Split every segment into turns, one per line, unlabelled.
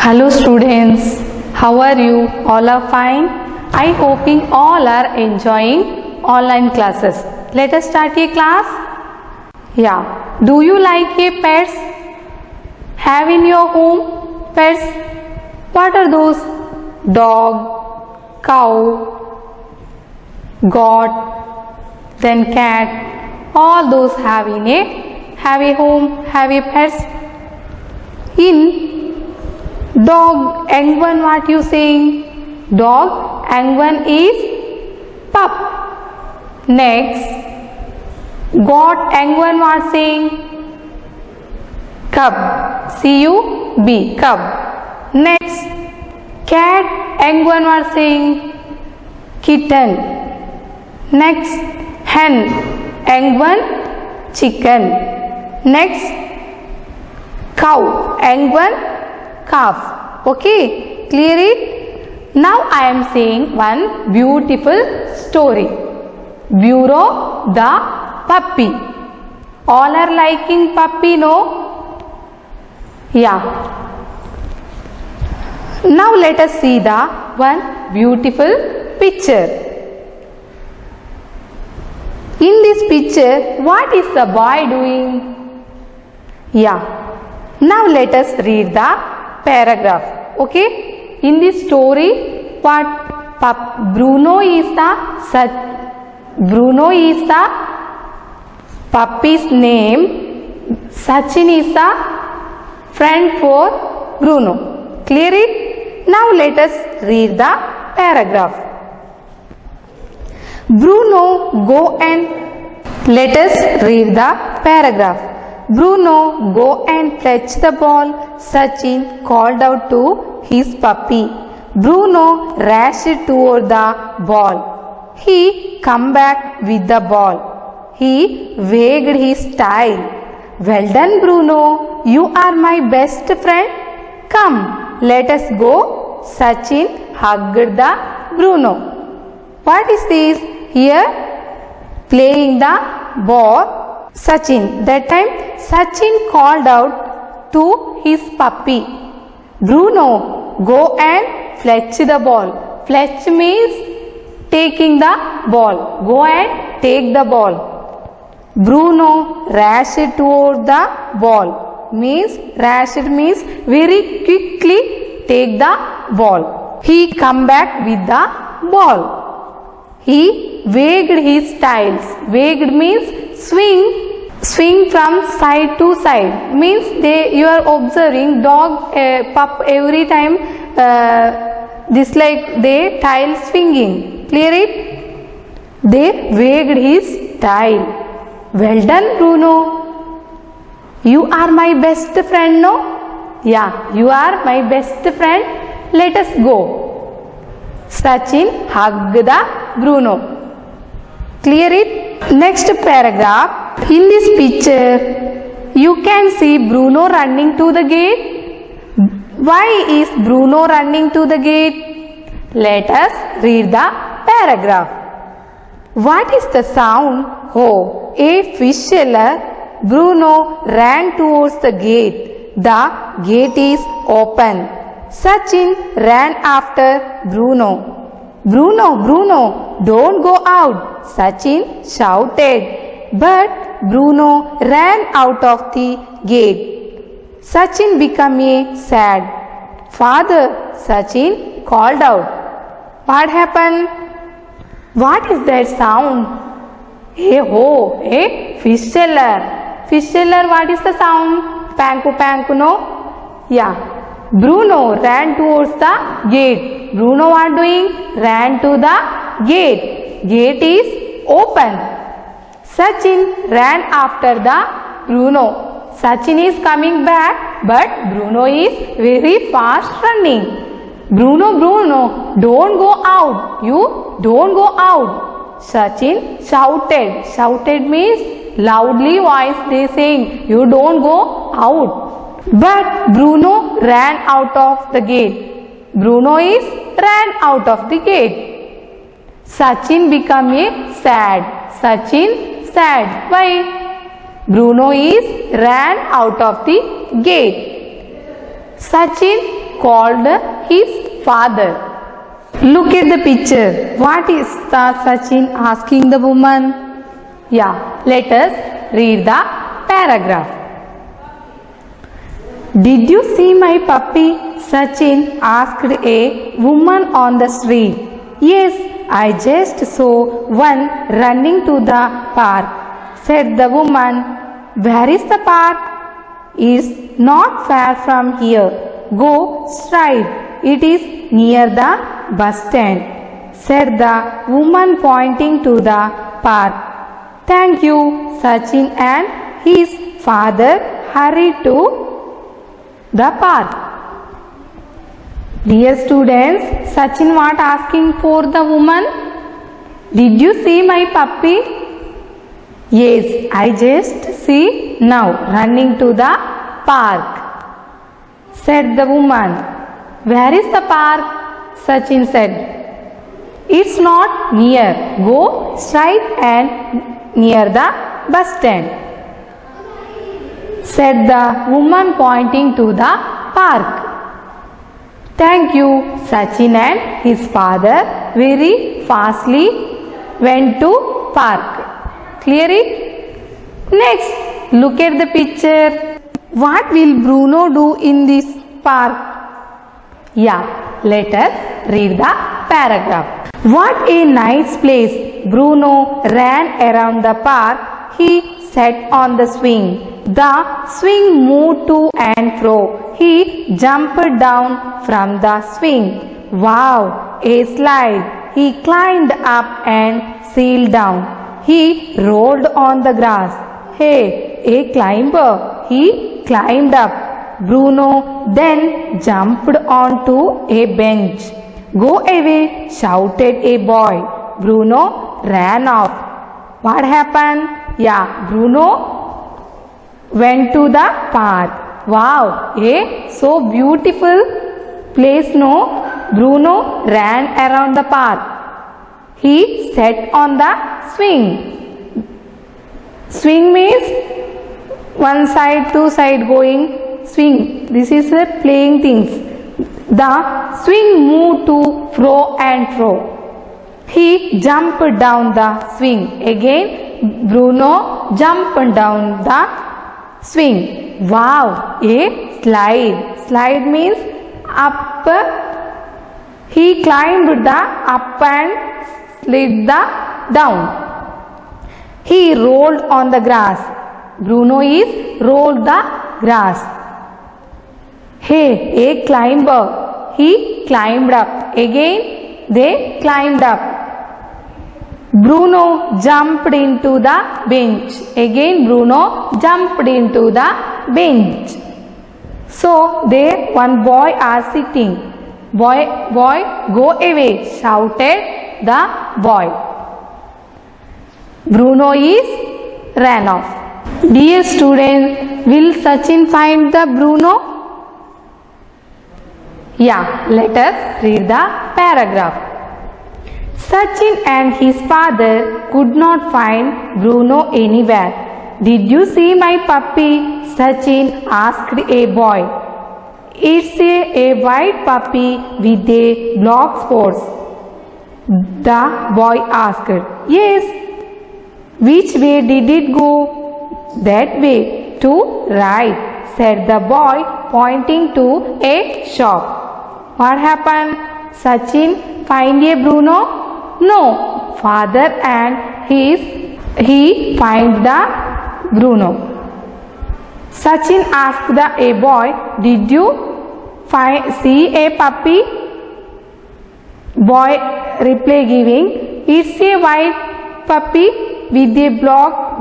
Hello students, how are you? All are fine? I hoping all are enjoying online classes. Let us start a class. Yeah. Do you like a pets? Have in your home pets? What are those? Dog, cow, goat, then cat. All those have a home, have a pets. In dog, young one, what you saying? Dog, young one is pup. Next, goat, young one, what saying? Cub. C-U-B, cub. Next, cat, young one, what saying? Kitten. Next, hen, young one, chicken. Next, cow, young one, calf. Okay, clear it? Now I am saying one beautiful story. Bureau the puppy. All are liking puppy, no? Yeah. Now let us see the one beautiful picture. In this picture, what is the boy doing? Yeah. Now let us read the paragraph. Okay. In this story, Bruno is the puppy's name. Sachin is the friend for Bruno. Clear it? Now let us read the paragraph. Bruno, go and let us read the paragraph. Bruno, go and fetch the ball, Sachin called out to his puppy. Bruno rushed toward the ball. He came back with the ball. He wagged his tail. Well done, Bruno. You are my best friend. Come, let us go. Sachin hugged the Bruno. What is this? Here, playing the ball. Sachin. That time Sachin called out to his puppy. Bruno, go and fetch the ball. Fetch means taking the ball. Go and take the ball. Bruno rushed toward the ball. Rushed means very quickly take the ball. He come back with the ball. He wagged his tails. Wagged means swing from side to side. Means you are observing dog, pup every time this like they tail swinging. Clear it? They wagged his tail. Well done, Bruno. You are my best friend, no? Yeah, you are my best friend. Let us go. Sachin hugged the Bruno. Clear it? Next paragraph. In this picture, you can see Bruno running to the gate. Why is Bruno running to the gate? Let us read the paragraph. What is the sound? Oh, a fish seller. Bruno ran towards the gate. The gate is open. Sachin ran after Bruno. Bruno, don't go out, Sachin shouted. But Bruno ran out of the gate. Sachin became sad. Father, Sachin called out. What happened? What is that sound? Hey ho, a fish seller. Fish seller, what is the sound? Panku, no? Yeah. Bruno ran towards the gate. Bruno what doing? Ran to the gate. Gate is open. Sachin ran after the Bruno. Sachin is coming back, but Bruno is very fast running. Bruno, don't go out. You don't go out. Sachin shouted. Shouted means loudly voice they saying, you don't go out. But Bruno ran out of the gate. Bruno is ran out of the gate. Sachin became sad. Sachin sad. Why? Bruno is ran out of the gate. Sachin called his father. Look at the picture. What is the Sachin asking the woman? Yeah, let us read the paragraph. Did you see my puppy? Sachin asked a woman on the street. Yes, I just saw one running to the park, said the woman. Where is the park? It's not far from here. Go straight. It is near the bus stand, said the woman pointing to the park. Thank you. Sachin and his father hurried to the park. Dear students, Sachin was asking for the woman. Did you see my puppy? Yes, I just see now running to the park, said the woman. Where is the park? Sachin said. It's not near. Go straight and near the bus stand, said the woman pointing to the park. Thank you. Sachin and his father very fastly went to park. Clear it? Next, look at the picture. What will Bruno do in this park? Yeah, let us read the paragraph. What a nice place. Bruno ran around the park. He sat on the swing. The swing moved to and fro. He jumped down from the swing. Wow, a slide. He climbed up and sailed down. He rolled on the grass. Hey, a climber. He climbed up. Bruno then jumped onto a bench. Go away, shouted a boy. Bruno ran off. What happened? Yeah, Bruno went to the park. Wow, so beautiful place, no? Bruno ran around the park. He sat on the swing. Swing means one side, two side going swing. This is the playing things. The swing moved to fro and fro. He jumped down the swing. Again, Bruno jumped down the swing. Wow, a slide. Slide means up. He climbed the up and slid the down. He rolled on the grass. Bruno is rolled the grass. Hey, a climber. He climbed up. Again, they climbed up. Bruno jumped into the bench. Again, Bruno jumped into the bench. So, there one boy are sitting. Boy, go away, shouted the boy. Bruno is ran off. Dear students, will Sachin find the Bruno? Yeah, let us read the paragraph. Sachin and his father could not find Bruno anywhere. Did you see my puppy? Sachin asked a boy. It's a white puppy with a black spots. The boy asked. Yes. Which way did it go? That way. To right, said the boy pointing to a shop. What happened? Sachin find a Bruno? No. Father and he find the Bruno. Sachin asked a boy, did you see a puppy? Boy reply giving, it's a white puppy with a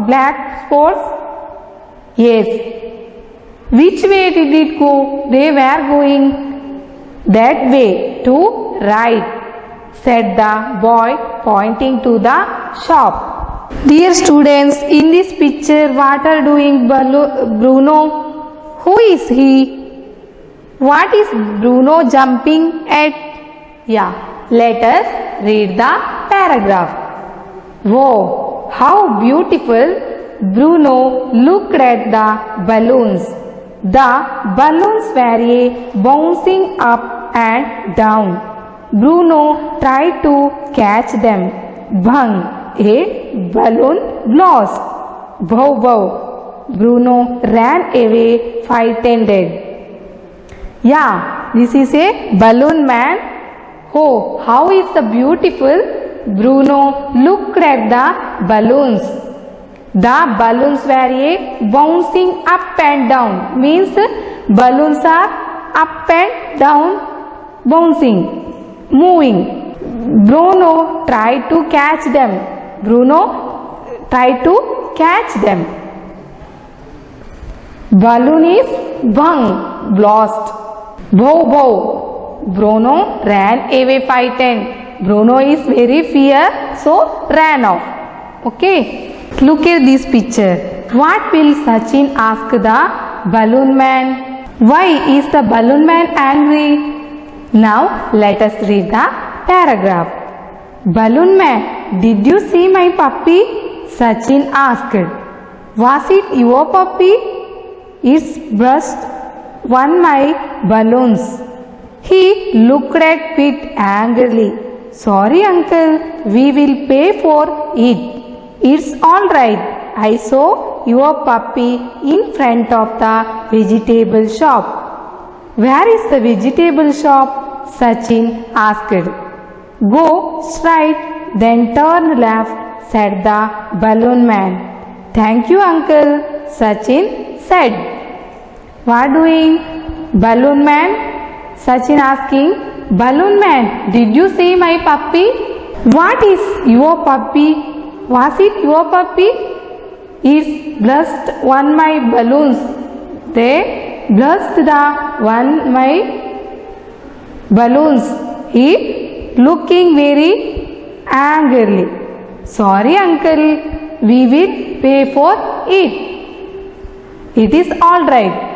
black spots. Yes. Which way did it go? They were going that way, to right, said the boy pointing to the shop. Dear students, in this picture what are doing Bruno? Who is he? What is Bruno jumping at? Yeah, let us read the paragraph. Wow, how beautiful! Bruno looked at the balloons. The balloons were bouncing up and down. Bruno tried to catch them. Bang! A balloon lost. Bow bow! Bruno ran away frightened. Yeah, this is a balloon man. Oh, how is the beautiful! Bruno looked at the balloons. The balloons were bouncing up and down. Means balloons are up and down, bouncing, moving. Bruno tried to catch them. Bruno tried to catch them. Balloon is bung, lost. Bow bow. Bruno ran away frightened. Bruno is very fear, so ran off. Okay. Look at this picture. What will Sachin ask the balloon man? Why is the balloon man angry? Now let us read the paragraph. Balloon man, did you see my puppy? Sachin asked. Was it your puppy? It's burst one my balloons. He looked at Pete angrily. Sorry uncle, we will pay for it. It's all right. I saw your puppy in front of the vegetable shop. Where is the vegetable shop? Sachin asked. Go straight, then turn left, said the balloon man. Thank you uncle, Sachin said. What doing? Balloon man? Sachin asking. Balloon man, did you see my puppy? What is your puppy? Was it your puppy? It's blessed one my balloons. They blessed the one my balloons. He looking very angrily. Sorry uncle, we will pay for it. It is all right.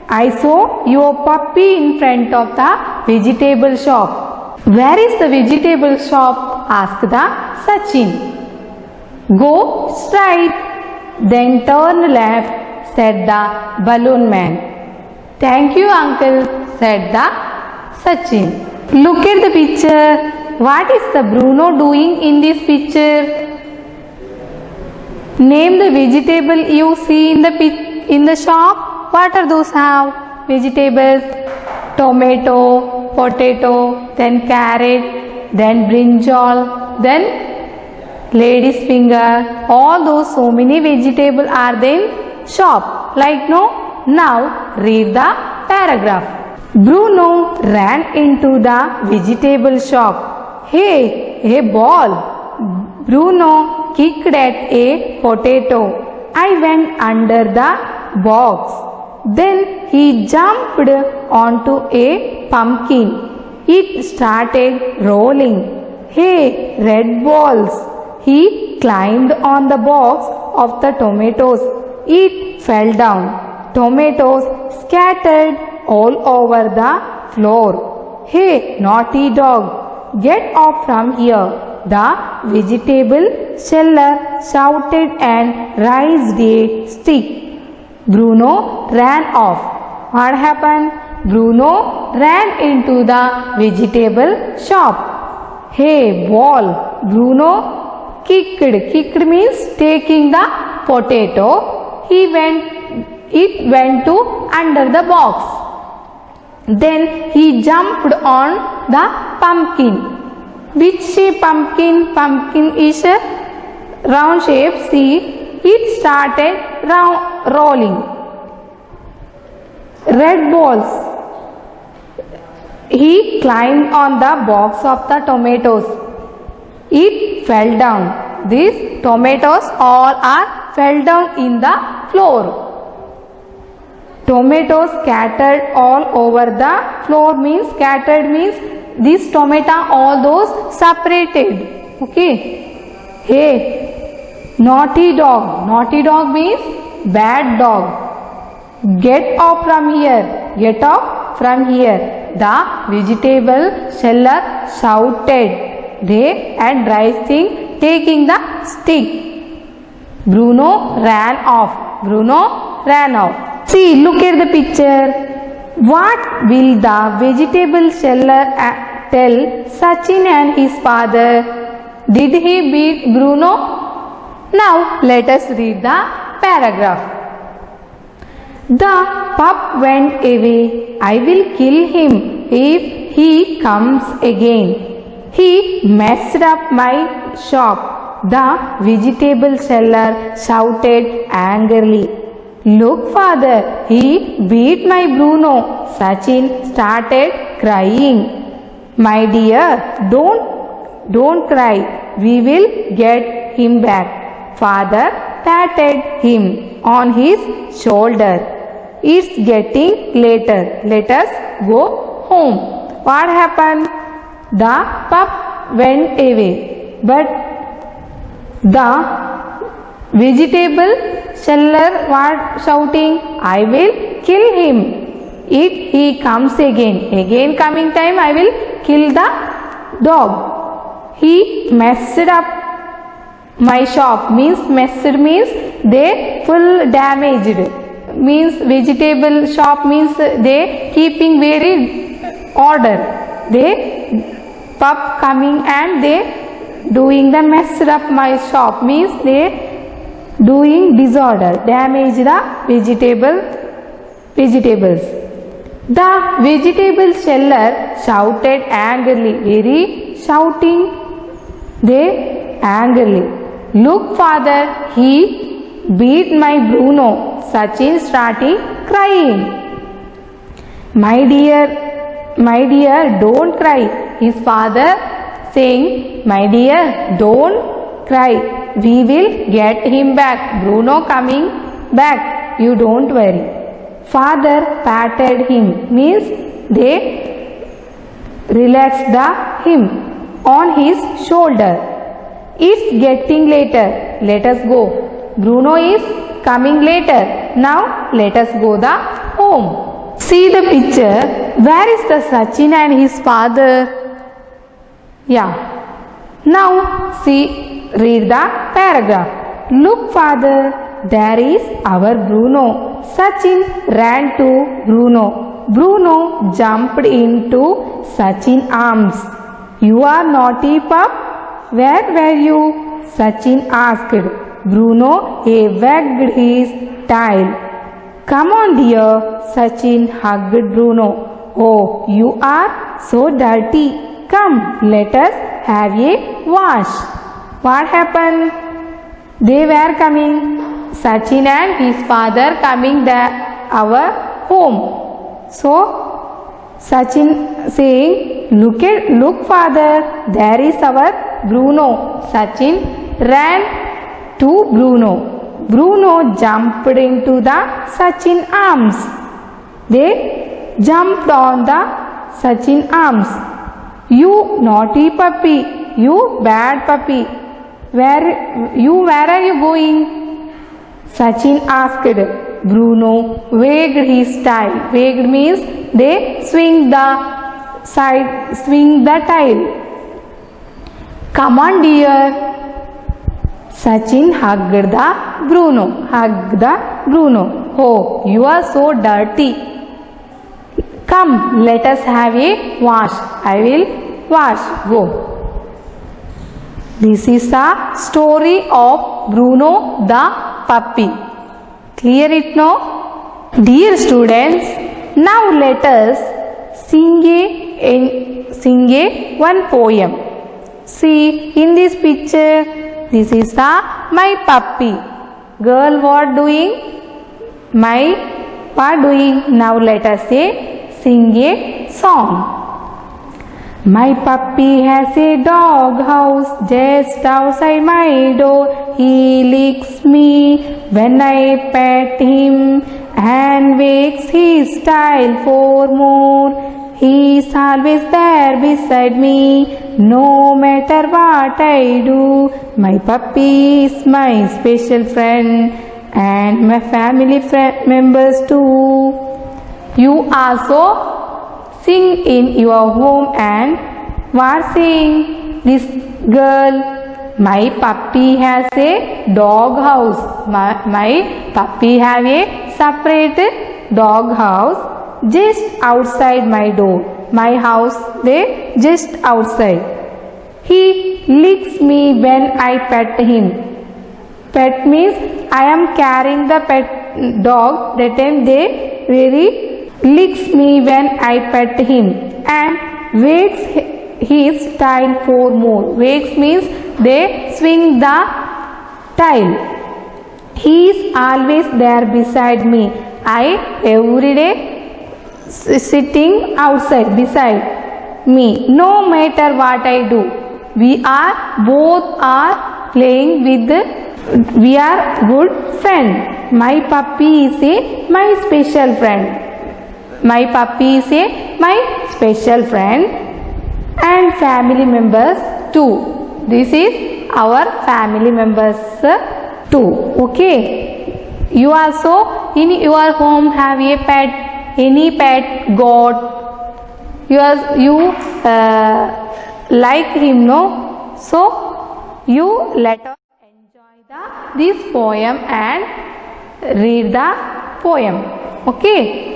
I saw your puppy in front of the vegetable shop. Where is the vegetable shop? Asked the Sachin. Go straight, then turn left, said the balloon man. Thank you uncle, said the Sachin. Look at the picture. What is the Bruno doing in this picture? Name the vegetable you see in the shop. What are those have? Vegetables, tomato, potato, then carrot, then brinjal, then lady's finger. All those so many vegetables are there in shop. Like no? Now read the paragraph. Bruno ran into the vegetable shop. Hey, a ball. Bruno kicked at a potato. I went under the box. Then he jumped onto a pumpkin. It started rolling. Hey, red balls. He climbed on the box of the tomatoes. It fell down. Tomatoes scattered all over the floor. Hey, naughty dog, get off from here. The vegetable seller shouted and raised a stick. Bruno ran off. What happened? Bruno ran into the vegetable shop. Hey, ball. Bruno kicked. Kicked means taking the potato. It went to under the box. Then he jumped on the pumpkin. Which shape pumpkin? Pumpkin is a round shape. See, it started rolling. Red balls. He climbed on the box of the tomatoes. It fell down. These tomatoes all are fell down in the floor. Tomatoes scattered all over the floor means scattered means this tomato all those separated. Okay. Hey, naughty dog. Naughty dog means bad dog. Get off from here. Get off from here. The vegetable seller shouted. They and rising, taking the stick. Bruno ran off. Bruno ran off. See, look at the picture. What will the vegetable seller tell Sachin and his father? Did he beat Bruno? Now let us read the paragraph. The pup went away. I will kill him if he comes again. He messed up my shop. The vegetable seller shouted angrily. Look, father, he beat my Bruno. Sachin started crying. My dear, don't cry. We will get him back. Father patted him on his shoulder. It's getting later. Let us go home. What happened? The pup went away, but the vegetable seller was shouting, I will kill him if he comes again. Again coming time, I will kill the dog. He messed up my shop. Messed means they full damaged. Means vegetable shop means they keeping very order. They pup coming and they doing the messed up my shop means they doing disorder, damage the vegetables. The vegetable seller shouted angrily, very shouting they angrily. Look, father, he beat my Bruno. Sachin started crying. My dear, don't cry. His father saying, my dear, don't cry. We will get him back. Bruno coming back. You don't worry. Father patted him. Means they relaxed him on his shoulder. It's getting later. Let us go. Bruno is coming later. Now let us go the home. See the picture. Where is the Sachin and his father? Yeah. Now see, read the paragraph. Look, father, there is our Bruno. Sachin ran to Bruno. Bruno jumped into Sachin's arms. You are naughty, pup. Where were you? Sachin asked. Bruno wagged his tail. Come on, dear. Sachin hugged Bruno. Oh, you are so dirty. Come, let us have a wash. What happened? They were coming. Sachin and his father coming our home. So Sachin saying, look, father, there is our Bruno. Sachin ran to Bruno. Bruno jumped into the Sachin arms. They jumped on the Sachin arms. You naughty puppy, you bad puppy. Where are you going? Sachin asked. Bruno wagged his tail. Wagged means they swing the tail. Come on, dear. Sachin hugged the Bruno. Oh, you are so dirty. Come, let us have a wash. I will wash. Go. This is the story of Bruno the puppy. Clear it now? Dear students, now let us sing one poem. See, in this picture, this is my puppy. Girl, what doing? What doing? Now let us sing a song. My puppy has a dog house just outside my door. He licks me when I pet him and wags his tail for more. He's always there beside me, no matter what I do. My puppy is my special friend and my family members too. You also sing in your home and what saying? This girl My puppy has a dog house. My puppy have a separate dog house just outside my door. My house they just outside. He licks me when I pet him. Pet means I am carrying the pet dog. That time they really licks me when I pet him and wags his tail for more. Wags means they swing the tail. He is always there beside me. I every day sitting outside beside me. No matter what I do, we are both are playing with. We are good friend. My puppy is my special friend. My puppy is my special friend and family members too. This is our family members too. Okay. You also in your home have a pet, any pet, goat. You like him, no? So you let us enjoy this poem and read the poem. Okay.